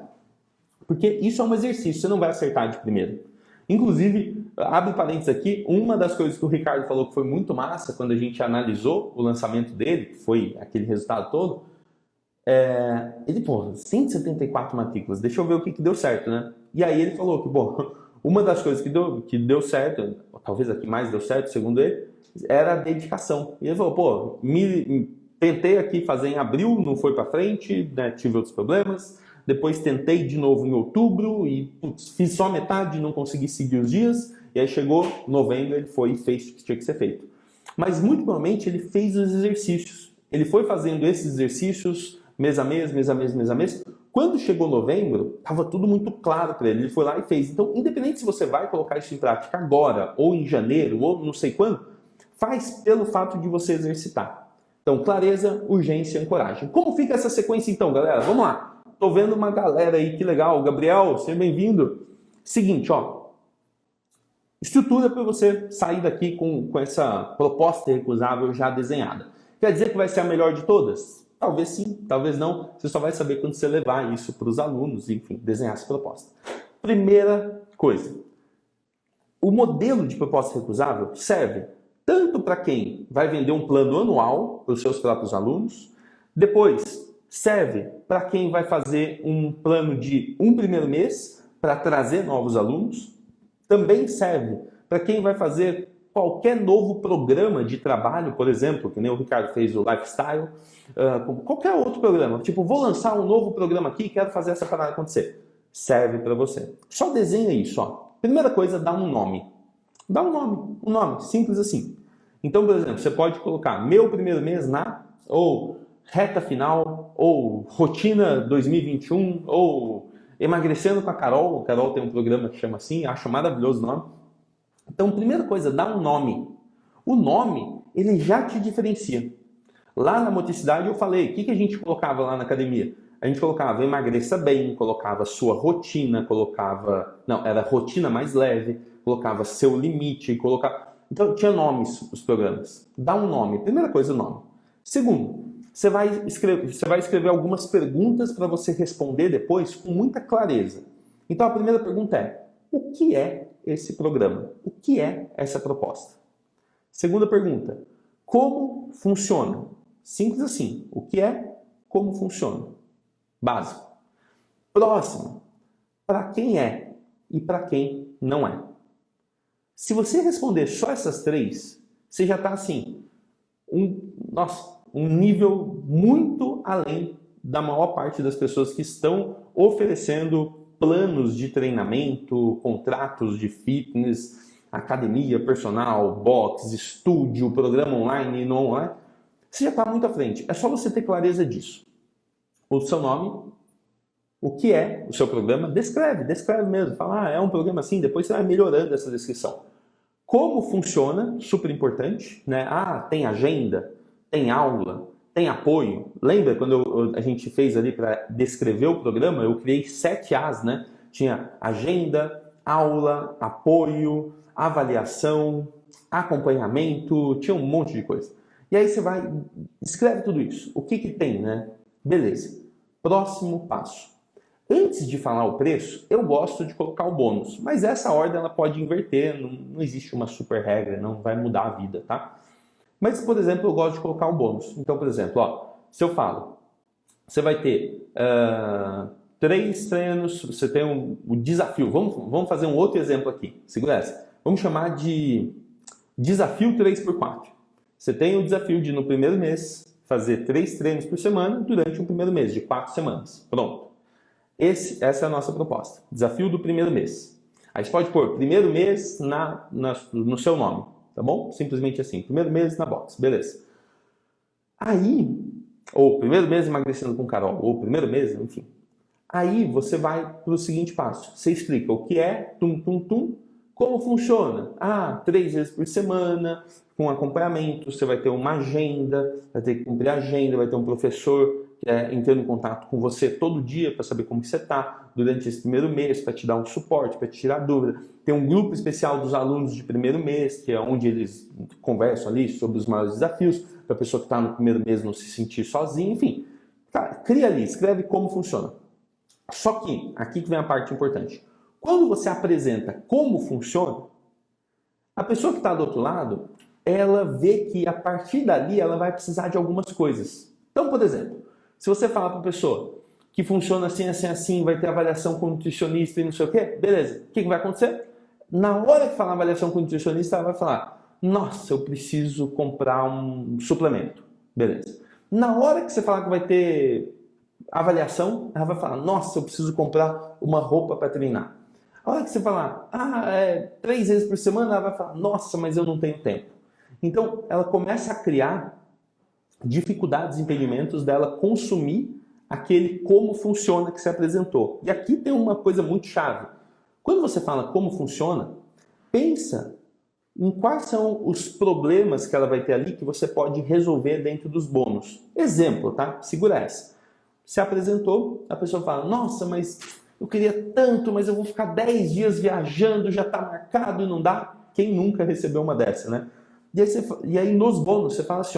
Porque isso é um exercício, você não vai acertar de primeira. Inclusive, abre parênteses aqui, uma das coisas que o Ricardo falou que foi muito massa quando a gente analisou o lançamento dele, que foi aquele resultado todo, ele, 174 matrículas, deixa eu ver o que deu certo, né? E aí ele falou que, uma das coisas que deu certo, talvez a que mais deu certo, segundo ele, era a dedicação. E ele falou, tentei aqui fazer em abril, não foi para frente, né, tive outros problemas. Depois tentei de novo em outubro e fiz só metade, não consegui seguir os dias. E aí chegou novembro, ele foi e fez o que tinha que ser feito. Mas muito provavelmente ele fez os exercícios. Ele foi fazendo esses exercícios mês a mês. Quando chegou novembro, estava tudo muito claro para ele. Ele foi lá e fez. Então, independente se você vai colocar isso em prática agora, ou em janeiro, ou não sei quando, faz pelo fato de você exercitar. Então, clareza, urgência e ancoragem. Como fica essa sequência então, galera? Vamos lá. Tô vendo uma galera aí, que legal. Gabriel, seja bem-vindo. Seguinte, estrutura para você sair daqui com essa proposta irrecusável já desenhada. Quer dizer que vai ser a melhor de todas? Talvez sim, talvez não. Você só vai saber quando você levar isso para os alunos, enfim, desenhar essa proposta. Primeira coisa, o modelo de proposta recusável serve tanto para quem vai vender um plano anual para os seus próprios alunos, depois serve para quem vai fazer um plano de um primeiro mês para trazer novos alunos, também serve para quem vai fazer qualquer novo programa de trabalho, por exemplo, que nem o Ricardo fez o Lifestyle, qualquer outro programa. Tipo, vou lançar um novo programa aqui e quero fazer essa parada acontecer. Serve para você. Só desenha isso. Primeira coisa, dá um nome. Dá um nome, simples assim. Então, por exemplo, você pode colocar meu primeiro mês ou reta final, ou rotina 2021, ou emagrecendo com a Carol. A Carol tem um programa que chama assim, acho maravilhoso o nome. Então, primeira coisa, dá um nome. O nome, ele já te diferencia. Lá na motricidade eu falei, o que a gente colocava lá na academia? A gente colocava emagreça bem, colocava sua rotina, era rotina mais leve, colocava seu limite, Então, tinha nomes os programas. Dá um nome. Primeira coisa, o nome. Segundo, você vai escrever algumas perguntas para você responder depois com muita clareza. Então, a primeira pergunta é, o que é esse programa? O que é essa proposta? Segunda pergunta, como funciona? Simples assim, o que é, como funciona? Básico. Próximo, para quem é e para quem não é. Se você responder só essas três, você já está assim, um nível muito além da maior parte das pessoas que estão oferecendo planos de treinamento, contratos de fitness, academia, personal, box, estúdio, programa online e não online. Você já está muito à frente. É só você ter clareza disso. O seu nome, o que é o seu programa, descreve mesmo. Fala, é um programa assim, depois você vai melhorando essa descrição. Como funciona, super importante, né? Tem agenda, tem aula, tem apoio. Lembra quando a gente fez ali para descrever o programa, eu criei 7 As, né? Tinha agenda, aula, apoio, avaliação, acompanhamento, tinha um monte de coisa. E aí você vai, escreve tudo isso. O que tem, né? Beleza. Próximo passo. Antes de falar o preço, eu gosto de colocar o bônus, mas essa ordem ela pode inverter, não existe uma super regra, não vai mudar a vida, tá? Mas, por exemplo, eu gosto de colocar o bônus. Então, por exemplo, se eu falo, você vai ter 3 treinos, você tem um desafio, vamos fazer um outro exemplo aqui, segura essa. Vamos chamar de desafio 3x4. Você tem o desafio de, no primeiro mês, fazer 3 treinos por semana durante um primeiro mês, de 4 semanas. Pronto. Essa é a nossa proposta. Desafio do primeiro mês. Aí você pode pôr primeiro mês no seu nome, tá bom? Simplesmente assim, primeiro mês na box, beleza. Aí, ou primeiro mês emagrecendo com Carol, ou primeiro mês, enfim. Aí você vai para o seguinte passo. Você explica o que é, como funciona. 3 vezes por semana, com acompanhamento, você vai ter uma agenda, vai ter que cumprir a agenda, vai ter um professor entrando em contato com você todo dia para saber como que você está durante esse primeiro mês, para te dar um suporte, para te tirar dúvida. Tem um grupo especial dos alunos de primeiro mês, que é onde eles conversam ali sobre os maiores desafios, para a pessoa que está no primeiro mês não se sentir sozinha, enfim. Cara, cria ali, escreve como funciona. Só que, aqui que vem a parte importante. Quando você apresenta como funciona, a pessoa que está do outro lado, ela vê que a partir dali ela vai precisar de algumas coisas. Então, por exemplo, se você falar para a pessoa que funciona assim, assim, assim, vai ter avaliação com nutricionista e não sei o quê, beleza. O que vai acontecer? Na hora que falar avaliação com nutricionista, ela vai falar, nossa, eu preciso comprar um suplemento. Beleza. Na hora que você falar que vai ter avaliação, ela vai falar, nossa, eu preciso comprar uma roupa para treinar. A hora que você falar, 3 vezes por semana, ela vai falar, nossa, mas eu não tenho tempo. Então, ela começa a criar dificuldades, impedimentos dela consumir aquele como funciona que você apresentou. E aqui tem uma coisa muito chave. Quando você fala como funciona, pensa em quais são os problemas que ela vai ter ali que você pode resolver dentro dos bônus. Exemplo, tá? Segura essa. Você apresentou, a pessoa fala, nossa, mas eu queria tanto, mas eu vou ficar 10 dias viajando, já está marcado e não dá. Quem nunca recebeu uma dessa, né? E aí nos bônus você fala assim,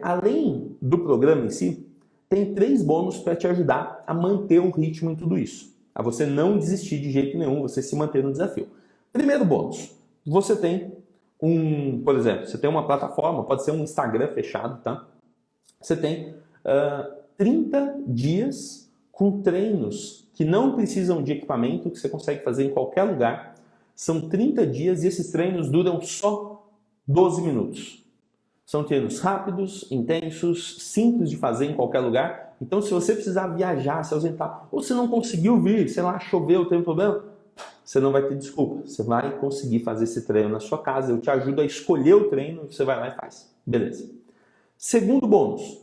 além do programa em si, tem 3 bônus para te ajudar a manter o ritmo em tudo isso. A você não desistir de jeito nenhum, você se manter no desafio. Primeiro bônus, você tem por exemplo, você tem uma plataforma, pode ser um Instagram fechado, tá? Você tem 30 dias com treinos que não precisam de equipamento, que você consegue fazer em qualquer lugar. São 30 dias e esses treinos duram só 12 minutos. São treinos rápidos, intensos, simples de fazer em qualquer lugar. Então, se você precisar viajar, se ausentar, ou se não conseguiu vir, sei lá, choveu, teve um problema, você não vai ter desculpa. Você vai conseguir fazer esse treino na sua casa. Eu te ajudo a escolher o treino, você vai lá e faz. Beleza. Segundo bônus.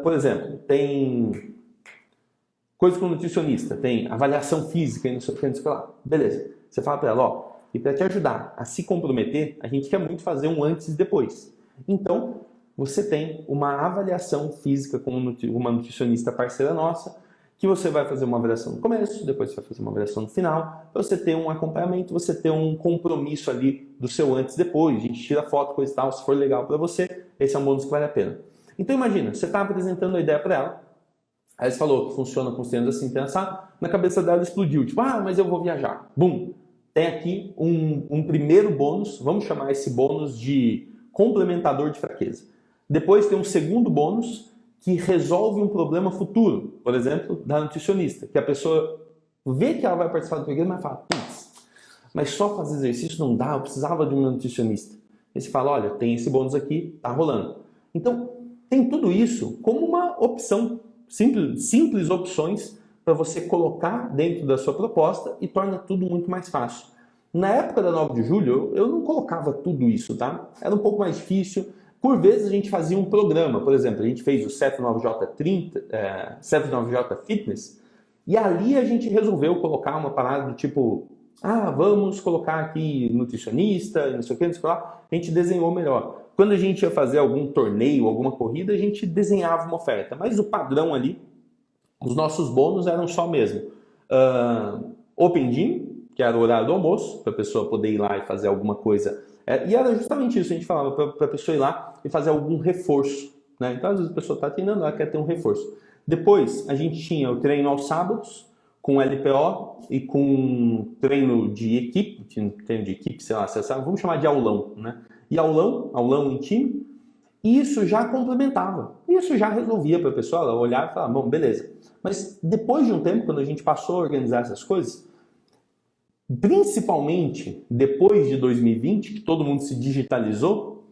Por exemplo, tem coisa com nutricionista, tem avaliação física e não sei o que, não sei o que lá. Beleza. Você fala para ela, e para te ajudar a se comprometer, a gente quer muito fazer um antes e depois. Então, você tem uma avaliação física com uma nutricionista parceira nossa, que você vai fazer uma avaliação no começo, depois você vai fazer uma avaliação no final, para você ter um acompanhamento, você ter um compromisso ali do seu antes e depois, a gente tira foto, coisa e tal, se for legal para você, esse é um bônus que vale a pena. Então imagina, você está apresentando a ideia para ela, Aí você falou que funciona com os treinos assim, pensar, na cabeça dela explodiu, tipo, mas eu vou viajar. Bum! Tem aqui um primeiro bônus, vamos chamar esse bônus de complementador de fraqueza. Depois tem um segundo bônus que resolve um problema futuro, por exemplo, da nutricionista, que a pessoa vê que ela vai participar do programa, mas fala, mas só fazer exercício não dá, eu precisava de um nutricionista. Aí você fala, olha, tem esse bônus aqui, tá rolando. Então, tem tudo isso como uma opção, simples opções para você colocar dentro da sua proposta e torna tudo muito mais fácil. Na época da 9 de julho, eu não colocava tudo isso, tá? Era um pouco mais difícil. Por vezes a gente fazia um programa, por exemplo, a gente fez o CF9J Fitness, e ali a gente resolveu colocar uma parada do tipo, vamos colocar aqui nutricionista, não sei o que, não sei o que lá. A gente desenhou melhor. Quando a gente ia fazer algum torneio, alguma corrida, a gente desenhava uma oferta. Mas o padrão ali, os nossos bônus eram só mesmo. Open Gym, que era o horário do almoço, para a pessoa poder ir lá e fazer alguma coisa. E era justamente isso, a gente falava para a pessoa ir lá e fazer algum reforço. Né? Então, às vezes a pessoa está treinando, ela quer ter um reforço. Depois, a gente tinha o treino aos sábados, com LPO e com treino de equipe, sei lá, vamos chamar de aulão, né? E aulão em time, e isso já complementava, isso já resolvia para a pessoa ela olhar e falar, bom, beleza. Mas depois de um tempo, quando a gente passou a organizar essas coisas, principalmente depois de 2020, que todo mundo se digitalizou,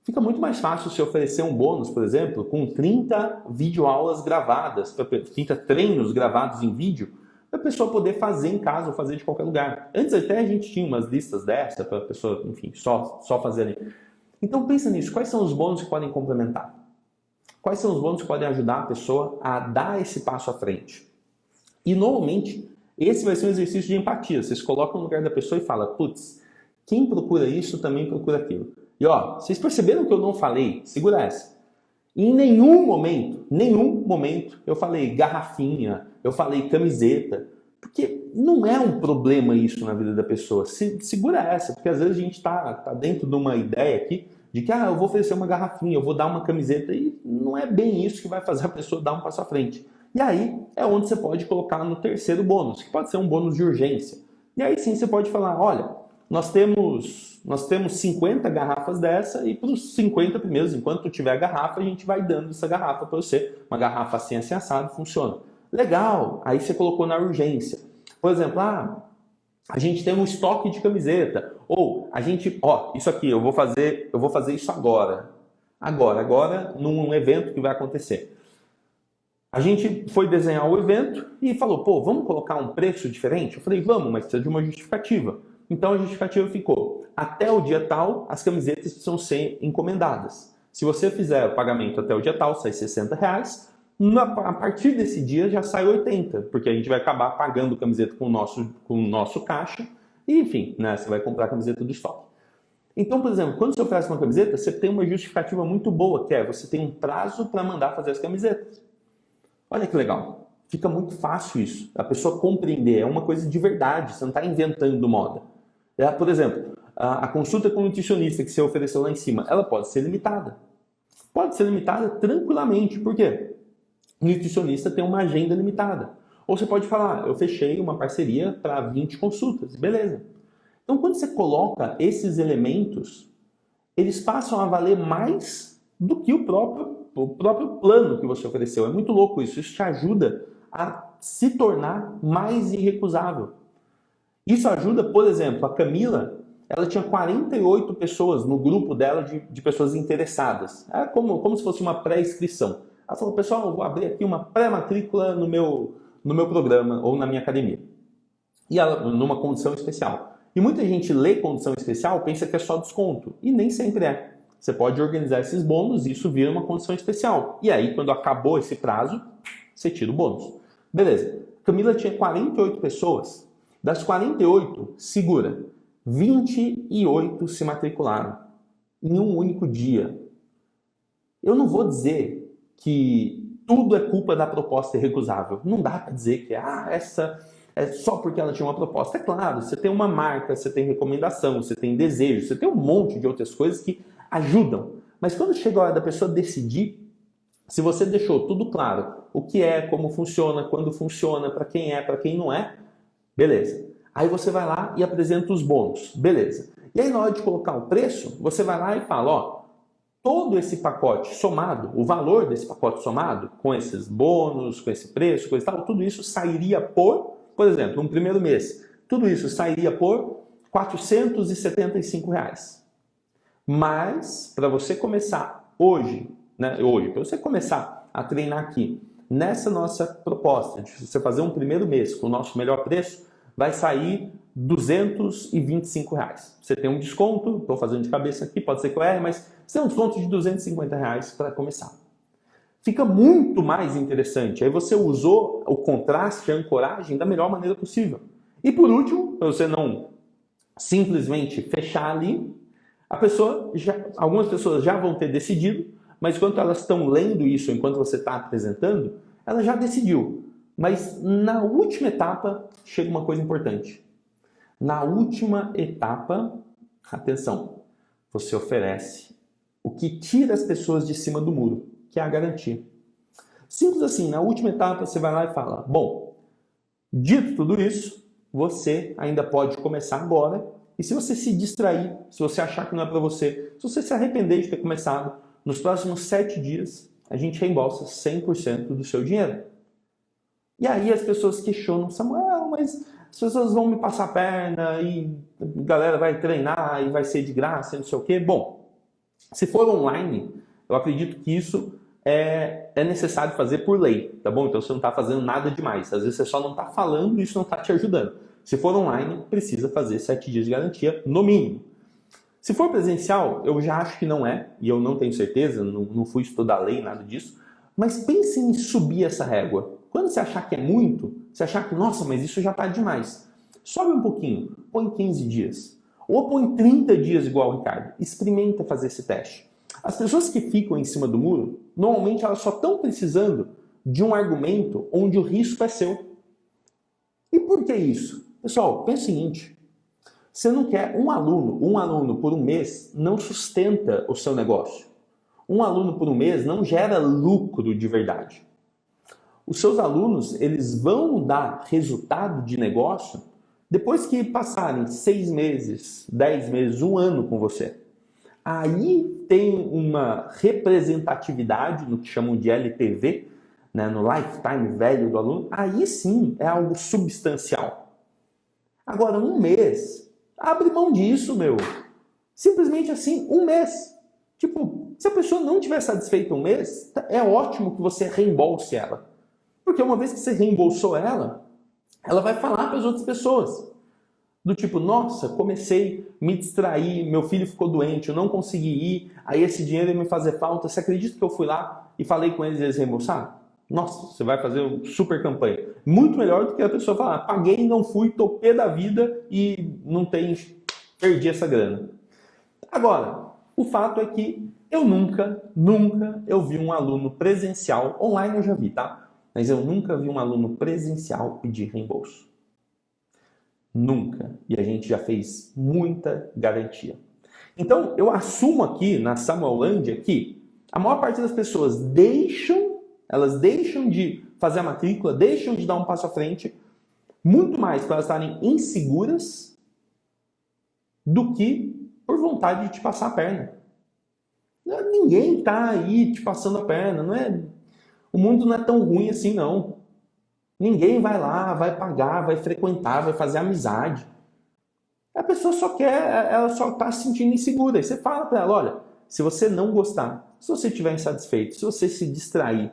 fica muito mais fácil se oferecer um bônus, por exemplo, com 30 videoaulas gravadas, 30 treinos gravados em vídeo, para a pessoa poder fazer em casa ou fazer de qualquer lugar. Antes até a gente tinha umas listas dessa para a pessoa, enfim, só fazer ali. Então pensa nisso, quais são os bônus que podem complementar? Quais são os bônus que podem ajudar a pessoa a dar esse passo à frente? E normalmente, esse vai ser um exercício de empatia. Você se coloca no lugar da pessoa e fala, putz, quem procura isso também procura aquilo. E vocês perceberam que eu não falei? Segura essa. Em nenhum momento eu falei garrafinha, eu falei camiseta, porque não é um problema isso na vida da pessoa. Segura essa, porque às vezes a gente está dentro de uma ideia aqui de que eu vou oferecer uma garrafinha, eu vou dar uma camiseta, e não é bem isso que vai fazer a pessoa dar um passo à frente. E aí é onde você pode colocar no terceiro bônus, que pode ser um bônus de urgência. E aí sim você pode falar, olha, nós temos 50 garrafas dessa e para os 50 primeiros, enquanto tiver a garrafa, a gente vai dando essa garrafa para você. Uma garrafa assim assado, funciona. Legal, aí você colocou na urgência. Por exemplo, a gente tem um estoque de camiseta. Ou a gente, isso aqui, eu vou fazer isso agora. Agora, num evento que vai acontecer. A gente foi desenhar o evento e falou, vamos colocar um preço diferente? Eu falei, vamos, mas precisa de uma justificativa. Então a justificativa ficou, até o dia tal, as camisetas precisam ser encomendadas. Se você fizer o pagamento até o dia tal, sai R$60. A partir desse dia já sai 80, porque a gente vai acabar pagando camiseta com o nosso caixa. E, enfim, né, você vai comprar a camiseta do estoque. Então, por exemplo, quando você oferece uma camiseta, você tem uma justificativa muito boa, que é você tem um prazo para mandar fazer as camisetas. Olha que legal. Fica muito fácil isso. A pessoa compreender. É uma coisa de verdade. Você não está inventando moda. Por exemplo, a consulta com o nutricionista que você ofereceu lá em cima, ela pode ser limitada. Pode ser limitada tranquilamente. Por quê? O nutricionista tem uma agenda limitada. Ou você pode falar, eu fechei uma parceria para 20 consultas. Beleza. Então, quando você coloca esses elementos, eles passam a valer mais do que o próprio plano que você ofereceu. É muito louco isso. Isso te ajuda a se tornar mais irrecusável. Isso ajuda, por exemplo, a Camila, ela tinha 48 pessoas no grupo dela de pessoas interessadas. É como se fosse uma pré-inscrição. Ela falou, pessoal, eu vou abrir aqui uma pré-matrícula no meu programa ou na minha academia. E ela, numa condição especial. E muita gente lê condição especial, pensa que é só desconto. E nem sempre é. Você pode organizar esses bônus e isso vira uma condição especial. E aí, quando acabou esse prazo, você tira o bônus. Beleza. Camila tinha 48 pessoas. Das 48, segura, 28 se matricularam em um único dia. Eu não vou dizer que tudo é culpa da proposta irrecusável. Não dá para dizer que essa é só porque ela tinha uma proposta. É claro, você tem uma marca, você tem recomendação, você tem desejo, você tem um monte de outras coisas que ajudam. Mas quando chega a hora da pessoa decidir, Se você deixou tudo claro, o que é, como funciona, quando funciona, para quem não é, beleza. Aí você vai lá e apresenta os bônus, beleza. E aí na hora de colocar o preço, você vai lá e fala, ó, todo esse pacote somado, o valor desse pacote somado, com esses bônus, com esse preço, coisa e tal, tudo isso sairia por exemplo, no primeiro mês, tudo isso sairia por R$475. Mas, para você começar hoje, para você começar a treinar aqui, nessa nossa proposta de você fazer um primeiro mês com o nosso melhor preço, vai sair R$225. Você tem um desconto, estou fazendo de cabeça aqui, pode ser que eu erre, mas você tem um desconto de R$250 para começar. Fica muito mais interessante. Aí você usou o contraste, a ancoragem da melhor maneira possível. E por último, para você não simplesmente fechar ali, algumas pessoas já vão ter decidido, mas enquanto elas estão lendo isso, enquanto você está apresentando, ela já decidiu. Mas na última etapa, chega uma coisa importante. Na última etapa, atenção, você oferece o que tira as pessoas de cima do muro, que é a garantia. Simples assim, na última etapa você vai lá e fala, bom, dito tudo isso, você ainda pode começar agora, e se você se distrair, se você achar que não é para você, se você se arrepender de ter começado, nos próximos 7 dias, a gente reembolsa 100% do seu dinheiro. E aí as pessoas questionam, Samuel, mas as pessoas vão me passar a perna e a galera vai treinar e vai ser de graça, não sei o quê. Bom, se for online, eu acredito que isso é necessário fazer por lei, tá bom? Então você não está fazendo nada demais. Às vezes você só não está falando e isso não está te ajudando. Se for online, precisa fazer 7 dias de garantia, no mínimo. Se for presencial, eu já acho que não é, e eu não tenho certeza, não fui estudar lei, nada disso, mas pense em subir essa régua. Quando você achar que é muito, você achar que, nossa, mas isso já está demais, sobe um pouquinho, põe 15 dias, ou põe 30 dias igual o Ricardo, experimenta fazer esse teste. As pessoas que ficam em cima do muro, normalmente elas só estão precisando de um argumento onde o risco é seu. E por que isso? Pessoal, pensa o seguinte, você não quer um aluno por um mês não sustenta o seu negócio. Um aluno por um mês não gera lucro de verdade. Os seus alunos, eles vão dar resultado de negócio depois que passarem 6 meses, 10 meses, 1 ano com você. Aí tem uma representatividade no que chamam de LTV, né, no Lifetime Value do aluno. Aí sim é algo substancial. Agora, 1 mês, abre mão disso, meu. Simplesmente assim, 1 mês. Tipo, se a pessoa não estiver satisfeita 1 mês, é ótimo que você reembolse ela. Porque uma vez que você reembolsou ela, ela vai falar para as outras pessoas. Do tipo, nossa, comecei, me distraí, meu filho ficou doente, eu não consegui ir, aí esse dinheiro ia me fazer falta. Você acredita que eu fui lá e falei com eles e eles reembolsaram? Nossa, você vai fazer uma super campanha. Muito melhor do que a pessoa falar, paguei, não fui, tô pé da vida e perdi essa grana. Agora, o fato é que eu nunca eu vi um aluno presencial, online eu já vi, tá? Mas eu nunca vi um aluno presencial pedir reembolso. Nunca. E a gente já fez muita garantia. Então, eu assumo aqui na Samuelândia que a maior parte das pessoas elas deixam de fazer a matrícula, deixam de dar um passo à frente, muito mais para elas estarem inseguras do que por vontade de te passar a perna. Ninguém está aí te passando a perna, o mundo não é tão ruim assim, não. Ninguém vai lá, vai pagar, vai frequentar, vai fazer amizade. A pessoa ela só está se sentindo insegura. E você fala para ela, olha, se você não gostar, se você estiver insatisfeito, se você se distrair,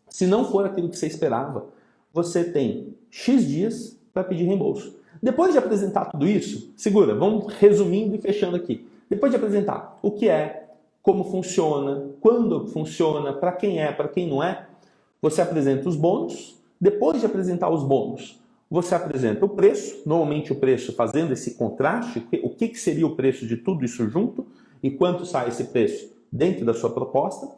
se não for aquilo que você esperava, você tem X dias para pedir reembolso. Depois de apresentar tudo isso, segura, vamos resumindo e fechando aqui. Depois de apresentar o que é, como funciona, quando funciona, para quem não é, você apresenta os bônus. Depois de apresentar os bônus, você apresenta o preço, normalmente o preço fazendo esse contraste, o que seria o preço de tudo isso junto e quanto sai esse preço dentro da sua proposta,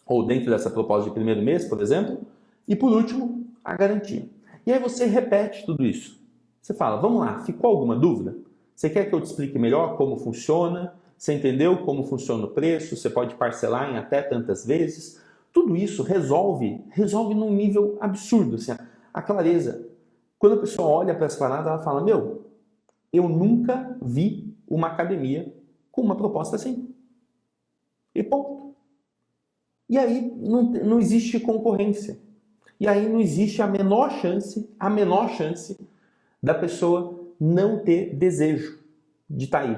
ou dentro dessa proposta de primeiro mês, por exemplo, e por último, a garantia. E aí você repete tudo isso. Você fala, vamos lá, ficou alguma dúvida? Você quer que eu te explique melhor como funciona? Você entendeu como funciona o preço? Você pode parcelar em até tantas vezes? Tudo isso resolve num nível absurdo, assim, a clareza. Quando a pessoa olha para essa parada, ela fala, meu, eu nunca vi uma academia com uma proposta assim. E ponto. E aí não existe concorrência. E aí não existe a menor chance da pessoa não ter desejo de estar aí.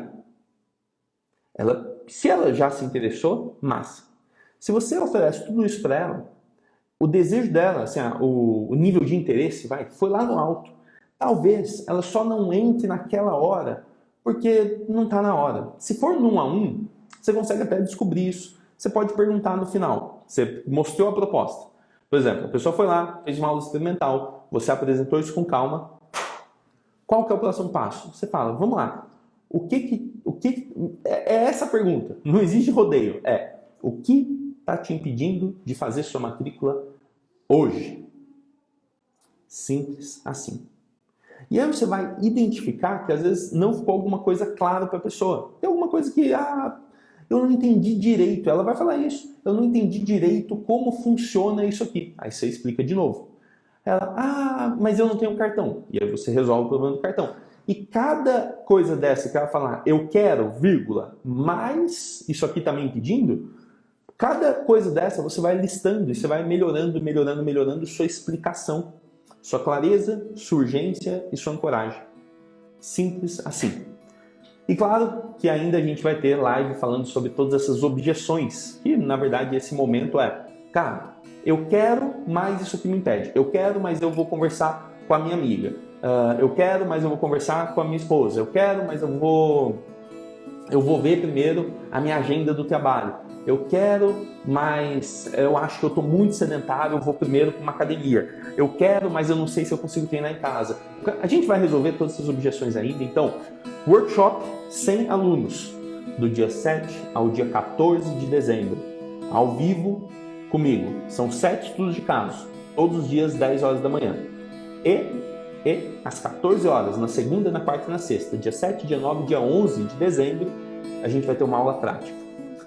Se ela já se interessou, massa. Se você oferece tudo isso para ela, o desejo dela, assim, o nível de interesse foi lá no alto. Talvez ela só não entre naquela hora porque não está na hora. Se for no 1 a 1, você consegue até descobrir isso. Você pode perguntar no final. Você mostrou a proposta. Por exemplo, a pessoa foi lá, fez uma aula experimental, você apresentou isso com calma. Qual que é o próximo passo? Você fala, vamos lá. É essa a pergunta. Não existe rodeio. O que está te impedindo de fazer sua matrícula hoje? Simples assim. E aí você vai identificar que às vezes não ficou alguma coisa clara para a pessoa. Tem alguma coisa que, eu não entendi direito. Ela vai falar isso. Eu não entendi direito como funciona isso aqui. Aí você explica de novo. Ela, mas eu não tenho cartão. E aí você resolve o problema do cartão. E cada coisa dessa que ela falar, eu quero, vírgula, mas isso aqui está me impedindo, cada coisa dessa você vai listando e você vai melhorando sua explicação, sua clareza, sua urgência e sua ancoragem. Simples assim. E claro que ainda a gente vai ter live falando sobre todas essas objeções, que na verdade esse momento cara, eu quero, mas isso aqui me impede. Eu quero, mas eu vou conversar com a minha amiga. Eu quero, mas eu vou conversar com a minha esposa. Eu quero, mas eu vou ver primeiro a minha agenda do trabalho. Eu quero, mas eu acho que eu estou muito sedentário, eu vou primeiro para uma academia. Eu quero, mas eu não sei se eu consigo treinar em casa. A gente vai resolver todas essas objeções ainda. Então, workshop 100 alunos, do dia 7 ao dia 14 de dezembro, ao vivo comigo. São 7 estudos de caso, todos os dias 10 horas da manhã. E às 14 horas, na segunda, na quarta e na sexta, dia 7, dia 9, dia 11 de dezembro, a gente vai ter uma aula prática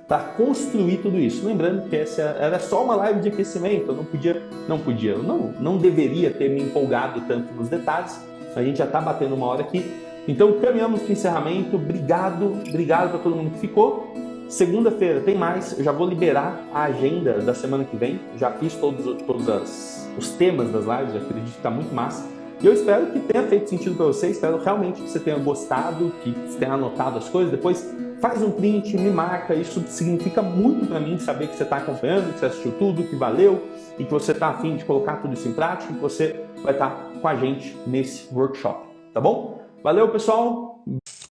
para construir tudo isso. Lembrando que essa era só uma live de aquecimento, eu não deveria ter me empolgado tanto nos detalhes, a gente já está batendo uma hora aqui. Então, caminhamos para o encerramento. Obrigado para todo mundo que ficou. Segunda-feira tem mais, eu já vou liberar a agenda da semana que vem, já fiz todos os temas das lives, eu acredito que está muito massa. E eu espero que tenha feito sentido para você, espero realmente que você tenha gostado, que você tenha anotado as coisas. Depois faz um print, me marca, isso significa muito para mim saber que você está acompanhando, que você assistiu tudo, que valeu e que você está a fim de colocar tudo isso em prática e que você vai estar com a gente nesse workshop, tá bom? Valeu, pessoal!